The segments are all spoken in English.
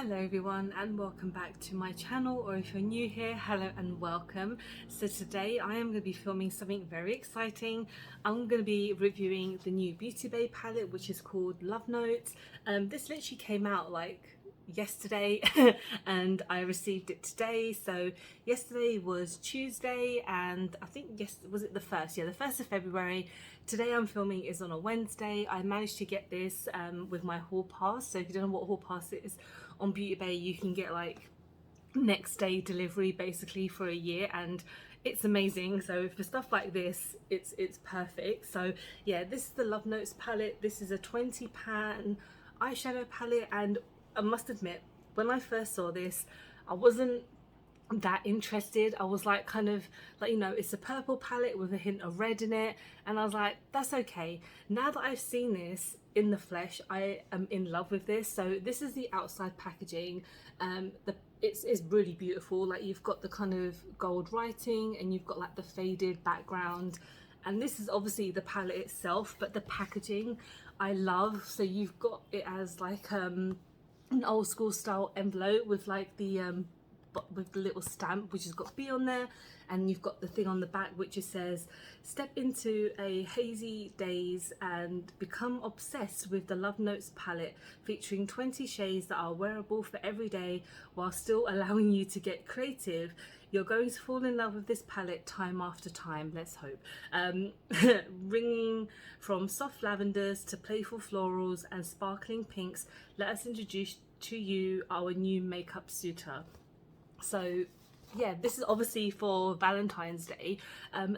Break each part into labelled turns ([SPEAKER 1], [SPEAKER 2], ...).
[SPEAKER 1] Hello everyone and welcome back to my channel, or if you're new here, hello and welcome. So today I am going to be filming something very exciting. I'm going to be reviewing the new BeautyBay palette, which is called Love Notes. This literally came out like yesterday and I received it today. So yesterday was Tuesday and I think was it the 1st? Yeah, the 1st of February. Today I'm filming is on a Wednesday. I managed to get this with my hall pass. So if you don't know what hall pass is, on BeautyBay you can get like next day delivery basically for a year, and it's amazing. So for stuff like this it's perfect. So yeah, this is the Love Notes palette. This is a 20 pan eyeshadow palette, and I must admit, when I first saw this I wasn't that interested. I was like, kind of like, you know, it's a purple palette with a hint of red in it, and I was like, that's okay. Now that I've seen this in the flesh, I am in love with this. So this is the outside packaging. It's really beautiful. Like, you've got the kind of gold writing and you've got like the faded background, and this is obviously the palette itself, but the packaging I love. So you've got it as like an old school style envelope with like the with the little stamp which has got B on there, and you've got the thing on the back which just says, step into a hazy daze and become obsessed with the Love Notes palette, featuring 20 shades that are wearable for every day while still allowing you to get creative. You're going to fall in love with this palette time after time, let's hope. Ringing from soft lavenders to playful florals and sparkling pinks, let us introduce to you our new makeup suitor. So yeah, this is obviously for Valentine's Day.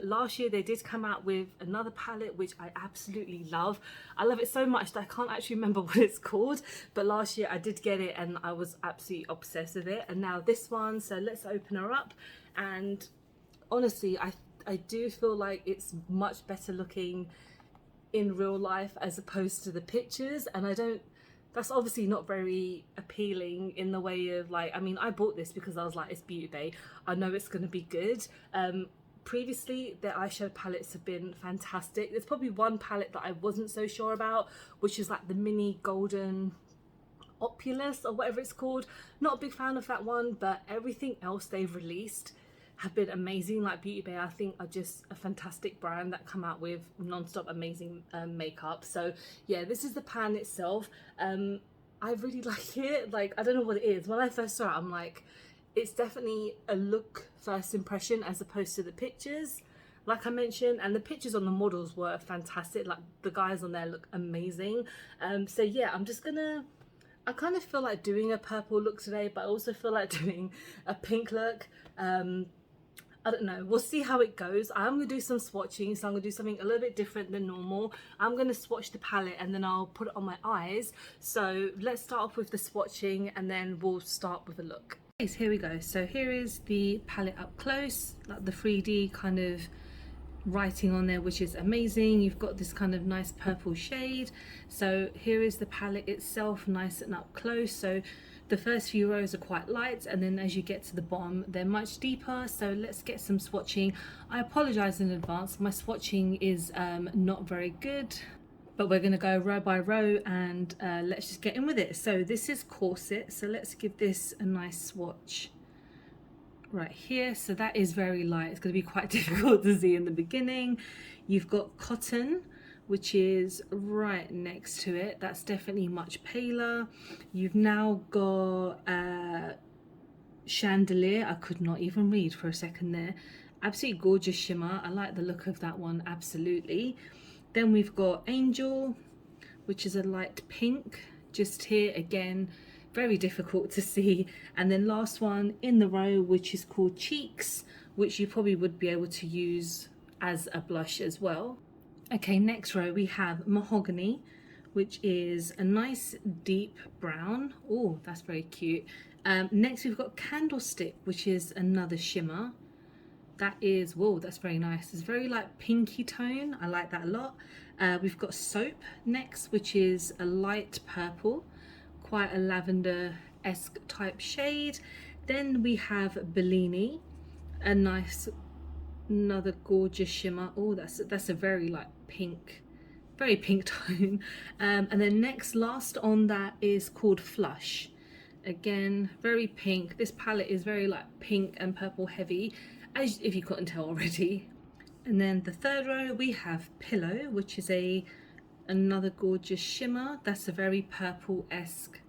[SPEAKER 1] Last year they did come out with another palette which I absolutely love. I love it so much that I can't actually remember what it's called, but last year I did get it and I was absolutely obsessed with it. And now this one, so let's open her up. And honestly, I do feel like it's much better looking in real life as opposed to the pictures, and that's obviously not very appealing in the way of like, I mean, I bought this because I was like, it's BeautyBay, I know it's going to be good. Previously their eyeshadow palettes have been fantastic. There's probably one palette that I wasn't so sure about, which is like the mini golden opulus or whatever it's called. Not a big fan of that one, but everything else they've released have been amazing. Like BeautyBay, I think, are just a fantastic brand that come out with non-stop amazing makeup. So yeah, this is the pan itself. I really like it. Like, I don't know what it is. When I first saw it, I'm like, it's definitely a look first impression as opposed to the pictures, like I mentioned. And the pictures on the models were fantastic. Like, the guys on there look amazing. So yeah, I kind of feel like doing a purple look today, but I also feel like doing a pink look. I don't know, we'll see how it goes. I'm going to do some swatching, so I'm going to do something a little bit different than normal. I'm going to swatch the palette and then I'll put it on my eyes. So let's start off with the swatching and then we'll start with a look. Okay, so here we go. So here is the palette up close, like the 3D kind of writing on there, which is amazing. You've got this kind of nice purple shade. So here is the palette itself, nice and up close. So the first few rows are quite light, and then as you get to the bottom they're much deeper. So let's get some swatching. I apologize in advance, my swatching is not very good, but we're going to go row by row and let's just get in with it. So this is Corset, so let's give this a nice swatch right here. So that is very light, it's going to be quite difficult to see in the beginning. You've got Cotton, which is right next to it. That's definitely much paler. You've now got Chandelier. I could not even read for a second there. Absolutely gorgeous shimmer. I like the look of that one, absolutely. Then we've got Angel, which is a light pink. Just here again, very difficult to see. And then last one in the row, which is called Cheeks, which you probably would be able to use as a blush as well. Okay, next row we have Mahogany, which is a nice deep brown. Oh, that's very cute. Next we've got Candlestick, which is another shimmer. That is, whoa, that's very nice. It's very like pinky tone. I like that a lot. We've got Soap next, which is a light purple, quite a lavender-esque type shade. Then we have Bellini, a nice, another gorgeous shimmer. Oh, that's a very like pink, very pink tone. And then next, last on that is called Flush. Again, very pink. This palette is very like pink and purple heavy, as if you couldn't tell already. And then the third row we have Pillow, which is another gorgeous shimmer. That's a very purple-esque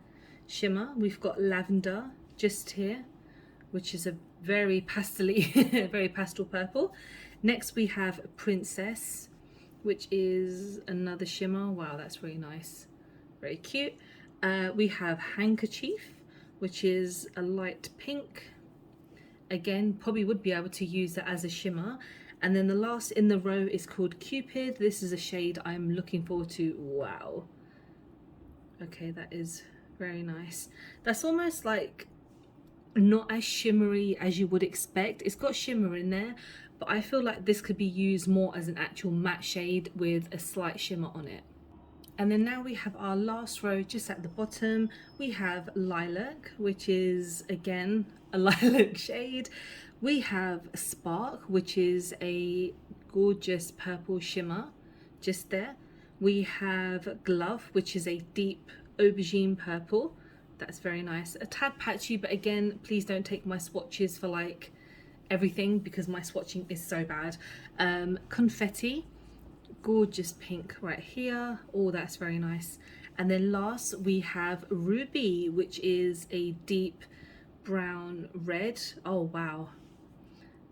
[SPEAKER 1] shimmer. We've got Lavender just here, which is a very pastely, very pastel purple. Next we have Princess, which is another shimmer. Wow, that's really nice, very cute. We have Handkerchief, which is a light pink. Again, probably would be able to use that as a shimmer. And then the last in the row is called Cupid. This is a shade I'm looking forward to. Wow. Okay, that is very nice. That's almost like not as shimmery as you would expect. It's got shimmer in there, but I feel like this could be used more as an actual matte shade with a slight shimmer on it. And then now we have our last row just at the bottom. We have Lilac, which is again a lilac shade. We have Spark, which is a gorgeous purple shimmer just there. We have Glove, which is a deep aubergine purple. That's very nice. A tad patchy, but again, please don't take my swatches for like everything because my swatching is so bad. Confetti, gorgeous pink right here. Oh, that's very nice. And then last we have Ruby, which is a deep brown red. Oh wow,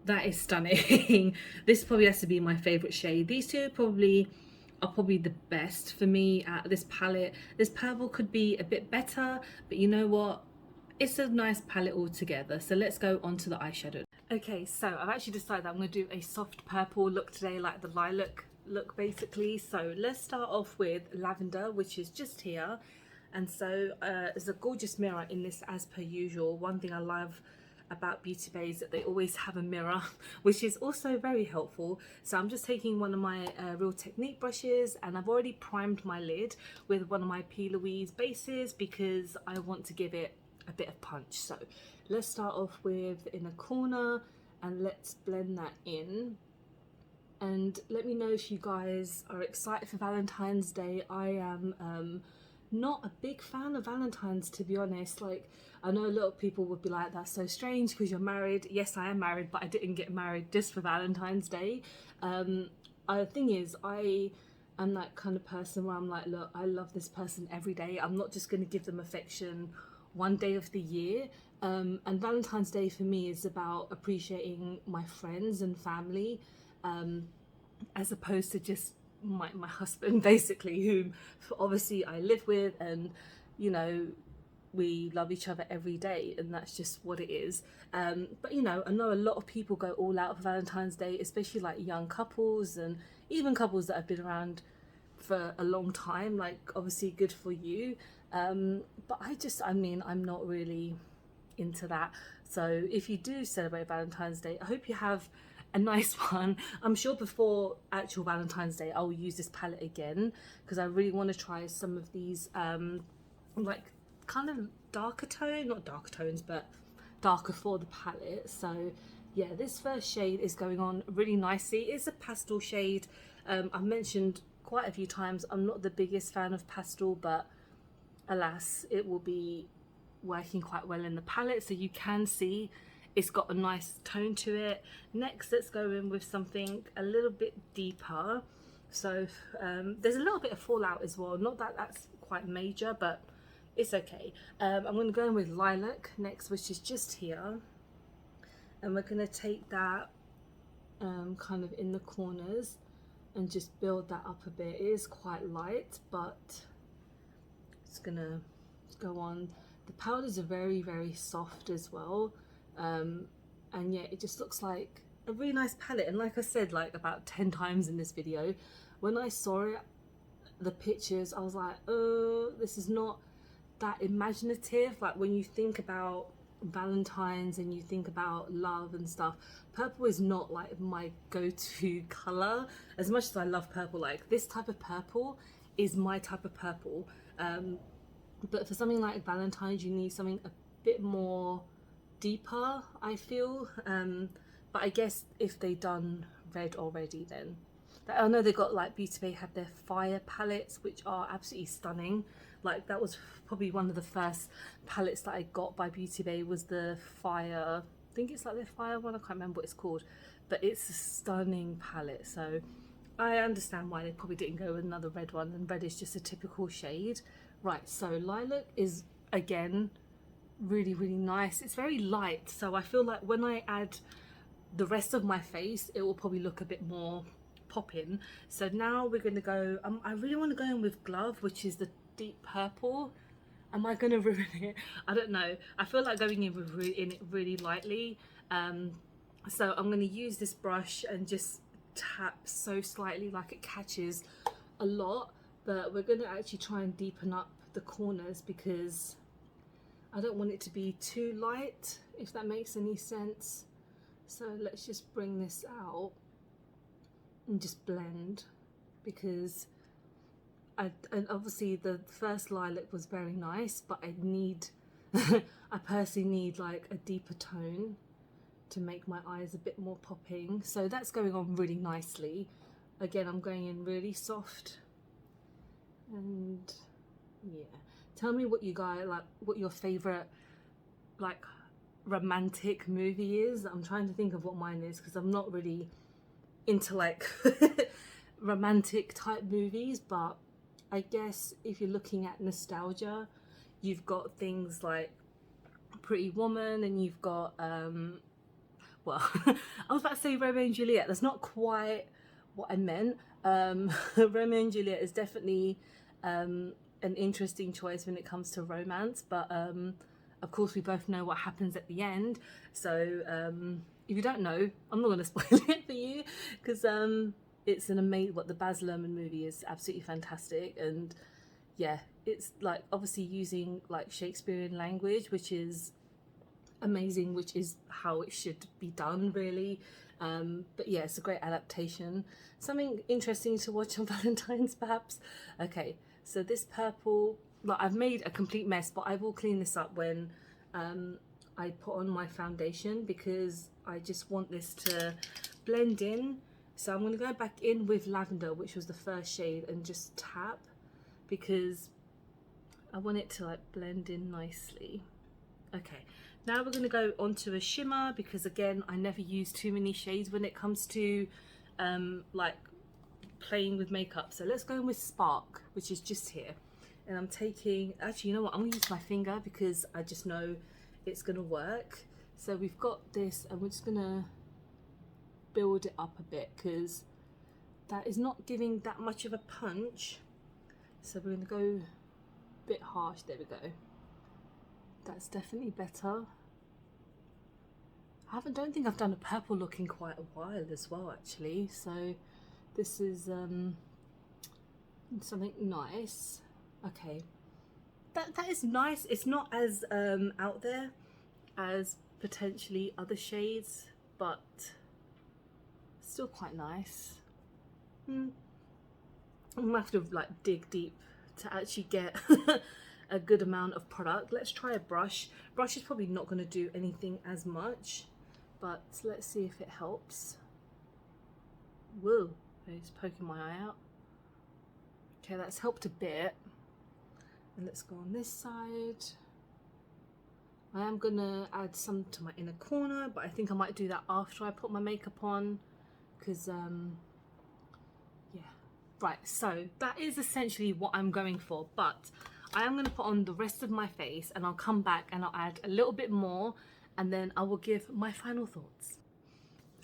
[SPEAKER 1] that is stunning. This probably has to be my favorite shade. These two are probably the best for me at this palette. This purple could be a bit better, but you know what, it's a nice palette altogether. So let's go on to the eyeshadow. Okay, so I've actually decided that I'm going to do a soft purple look today, like the lilac look basically. So let's start off with Lavender, which is just here. And so there's a gorgeous mirror in this as per usual. One thing I love about BeautyBay is that they always have a mirror, which is also very helpful. So I'm just taking one of my Real Technique brushes, and I've already primed my lid with one of my P. Louise bases because I want to give it a bit of punch. So let's start off with the inner corner and let's blend that in. And let me know if you guys are excited for Valentine's Day. I am not a big fan of Valentine's, to be honest. Like, I know a lot of people would be like, that's so strange because you're married. Yes, I am married, but I didn't get married just for Valentine's Day. The thing is, I am that kind of person where I'm like, look, I love this person every day. I'm not just going to give them affection one day of the year. And Valentine's Day for me is about appreciating my friends and family, as opposed to just my husband, basically, whom obviously I live with, and you know, we love each other every day, and that's just what it is. But you know, I know a lot of people go all out for Valentine's Day, especially like young couples and even couples that have been around for a long time. Like, obviously good for you, but I mean, I'm not really into that. So if you do celebrate Valentine's Day, I hope you have a nice one. I'm sure before actual Valentine's Day I'll use this palette again because I really want to try some of these like kind of darker tone, not darker tones, but darker for the palette. So yeah, this first shade is going on really nicely. It's a pastel shade. I've mentioned quite a few times I'm not the biggest fan of pastel, but alas, it will be working quite well in the palette. So you can see it's got a nice tone to it. Next, let's go in with something a little bit deeper. So there's a little bit of fallout as well. Not that that's quite major, but it's okay. I'm going to go in with Lilac next, which is just here. And we're going to take that kind of in the corners and just build that up a bit. It is quite light, but it's going to go on. The powders are very, very soft as well. And yeah, it just looks like a really nice palette. And like I said, like about 10 times in this video, when I saw it, the pictures, I was like, oh, this is not that imaginative. Like, when you think about Valentine's and you think about love and stuff, purple is not like my go-to color. As much as I love purple, like this type of purple is my type of purple. But for something like Valentine's, you need something a bit more deeper, I feel. But I guess if they done red already, then I know they got like BeautyBay had their fire palettes, which are absolutely stunning. Like that was probably one of the first palettes that I got by BeautyBay, was the fire, I think it's like their fire one, I can't remember what it's called, but it's a stunning palette. So I understand why they probably didn't go with another red one, and red is just a typical shade. Right, so lilac is again really nice. It's very light, so I feel like when I add the rest of my face it will probably look a bit more popping. So now we're going to go, I really want to go in with Glove, which is the deep purple. Am I going to ruin it? I don't know. I feel like going in with it really lightly. So I'm going to use this brush and just tap so slightly, like it catches a lot, but we're going to actually try and deepen up the corners because I don't want it to be too light, if that makes any sense. So let's just bring this out and just blend, because and obviously the first lilac was very nice, but I need I personally need like a deeper tone to make my eyes a bit more popping. So that's going on really nicely. Again, I'm going in really soft, and yeah, tell me what you guys like, what your favorite like romantic movie is. I'm trying to think of what mine is because I'm not really into like romantic type movies, but I guess if you're looking at nostalgia, you've got things like Pretty Woman, and you've got well I was about to say Romeo and Juliet. That's not quite what I meant. Romeo and Juliet is definitely an interesting choice when it comes to romance, but of course we both know what happens at the end. So if you don't know, I'm not going to spoil it for you, because it's an amazing, what the Baz Luhrmann movie is absolutely fantastic. And yeah, it's like obviously using like Shakespearean language, which is amazing, which is how it should be done really. But yeah, it's a great adaptation, something interesting to watch on Valentine's perhaps. Okay, so this purple, like I've made a complete mess, but I will clean this up when I put on my foundation, because I just want this to blend in. So I'm going to go back in with lavender, which was the first shade, and just tap, because I want it to like blend in nicely. Okay, now we're going to go onto a shimmer, because again I never use too many shades when it comes to like playing with makeup. So let's go in with Spark, which is just here, and I'm taking, actually you know what, I'm going to use my finger because I just know it's going to work. So we've got this, and we're just going to build it up a bit because that is not giving that much of a punch. So we're going to go a bit harsh. There we go. That's definitely better. Don't think I've done a purple look in quite a while as well actually, so this is something nice. Okay, that is nice. It's not as out there as potentially other shades, but still quite nice. I'm gonna have to like dig deep to actually get a good amount of product. Let's try a brush. Brush is probably not going to do anything as much, but let's see if it helps. Whoa, it's poking my eye out. Okay, that's helped a bit. And let's go on this side. I am gonna add some to my inner corner, but I think I might do that after I put my makeup on, because yeah. Right, so that is essentially what I'm going for, but I am going to put on the rest of my face, and I'll come back and I'll add a little bit more, and then I will give my final thoughts.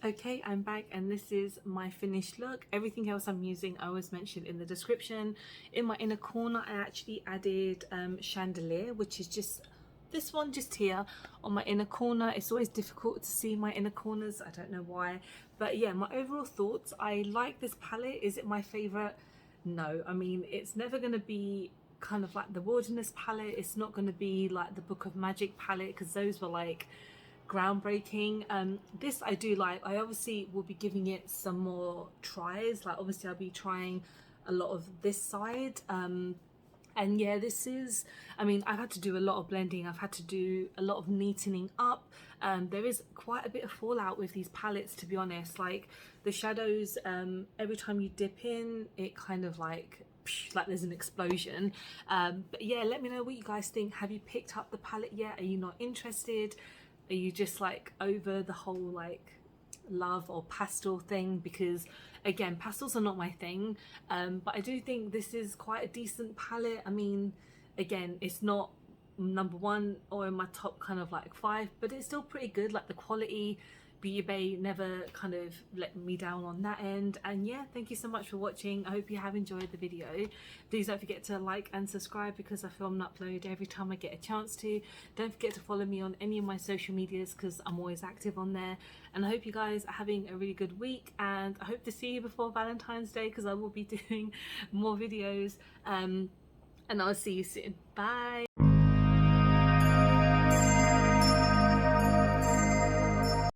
[SPEAKER 1] Okay, I'm back, and this is my finished look. Everything else I'm using I always mentioned in the description. In my inner corner I actually added Chandelier, which is just this one just here on my inner corner. It's always difficult to see my inner corners, I don't know why, but yeah, my overall thoughts, I like this palette. Is it my favorite? No, I mean it's never going to be kind of like the Wilderness palette. It's not going to be like the Book of Magic palette, because those were like groundbreaking. This I do like. I obviously will be giving it some more tries, like obviously I'll be trying a lot of this side, And yeah, this is, I mean, I've had to do a lot of blending, I've had to do a lot of neatening up. There is quite a bit of fallout with these palettes, to be honest. Like the shadows, every time you dip in, it kind of like there's an explosion. But yeah, let me know what you guys think. Have you picked up the palette yet? Are you not interested? Are you just like over the whole like love or pastel thing? Because again, pastels are not my thing, but I do think this is quite a decent palette. I mean, again, it's not number one or in my top kind of like 5, but it's still pretty good. Like the quality, BeautyBay never kind of let me down on that end. And yeah, thank you so much for watching. I hope you have enjoyed the video. Please don't forget to like and subscribe because I film and upload every time I get a chance to. Don't forget to follow me on any of my social medias because I'm always active on there. And I hope you guys are having a really good week, and I hope to see you before Valentine's Day because I will be doing more videos, and I'll see you soon. Bye.